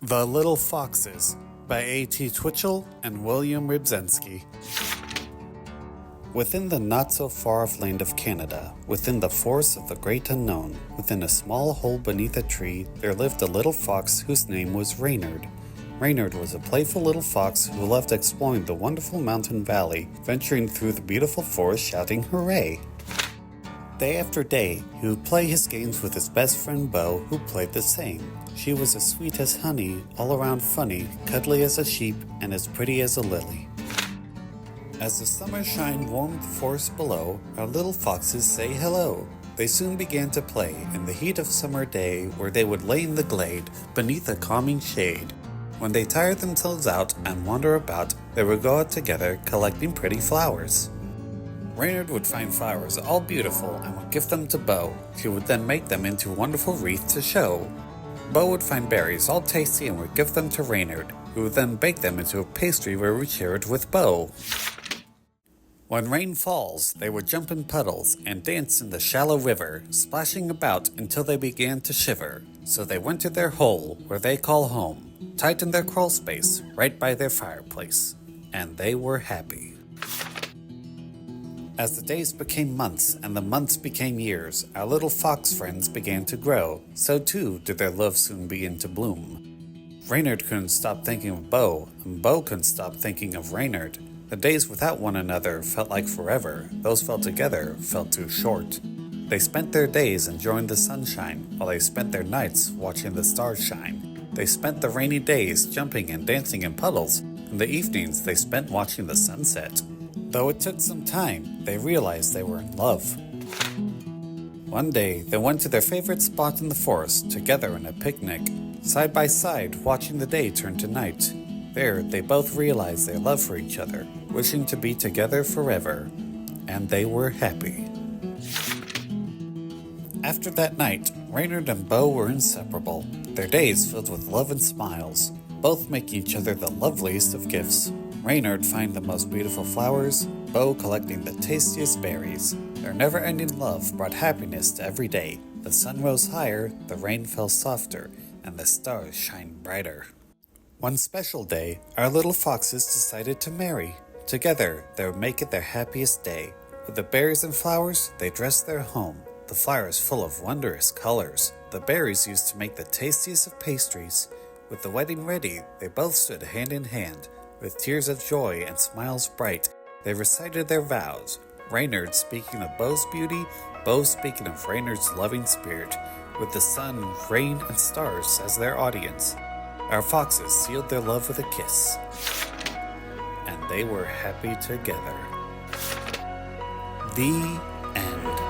The Little Foxes by A.T. Twitchell and William Rybzcynski. Within the not-so-far-off land of Canada, within the forests of the great unknown, within a small hole beneath a tree, there lived a little fox whose name was Reynard. Reynard was a playful little fox who loved exploring the wonderful mountain valley, venturing through the beautiful forest shouting hooray. Day after day, he would play his games with his best friend Bo, who played the same. She was as sweet as honey, all around funny, cuddly as a sheep, and as pretty as a lily. As the summer shine warmed the forest below, our little foxes say hello. They soon began to play in the heat of summer day, where they would lay in the glade beneath a calming shade. When they tired themselves out and wander about, they would go out together collecting pretty flowers. Reynard would find flowers all beautiful and would give them to Bo. She would then make them into a wonderful wreath to show. Bo would find berries all tasty and would give them to Reynard, who would then bake them into a pastry where we share it with Bo. When rain falls, they would jump in puddles and dance in the shallow river, splashing about until they began to shiver. So they went to their hole, where they call home, tight in their crawl space, right by their fireplace. And they were happy. As the days became months and the months became years, our little fox friends began to grow. So too did their love soon begin to bloom. Reynard couldn't stop thinking of Bo, and Bo couldn't stop thinking of Reynard. The days without one another felt like forever. Those felt together felt too short. They spent their days enjoying the sunshine, while they spent their nights watching the stars shine. They spent the rainy days jumping and dancing in puddles, and the evenings they spent watching the sunset. Though it took some time, they realized they were in love. One day, they went to their favorite spot in the forest, together on a picnic, side by side, watching the day turn to night. There, they both realized their love for each other, wishing to be together forever. And they were happy. After that night, Reynard and Bo were inseparable, their days filled with love and smiles, both making each other the loveliest of gifts. Reynard finding the most beautiful flowers, Bo collecting the tastiest berries. Their never-ending love brought happiness to every day. The sun rose higher, the rain fell softer, and the stars shined brighter. One special day, our little foxes decided to marry. Together, they would make it their happiest day. With the berries and flowers, they dressed their home. The flowers full of wondrous colors. The berries used to make the tastiest of pastries. With the wedding ready, they both stood hand in hand. With tears of joy and smiles bright, they recited their vows. Reynard speaking of Bo's beauty, Bo speaking of Reynard's loving spirit, with the sun, rain, and stars as their audience. Our foxes sealed their love with a kiss, and they were happy together. The end.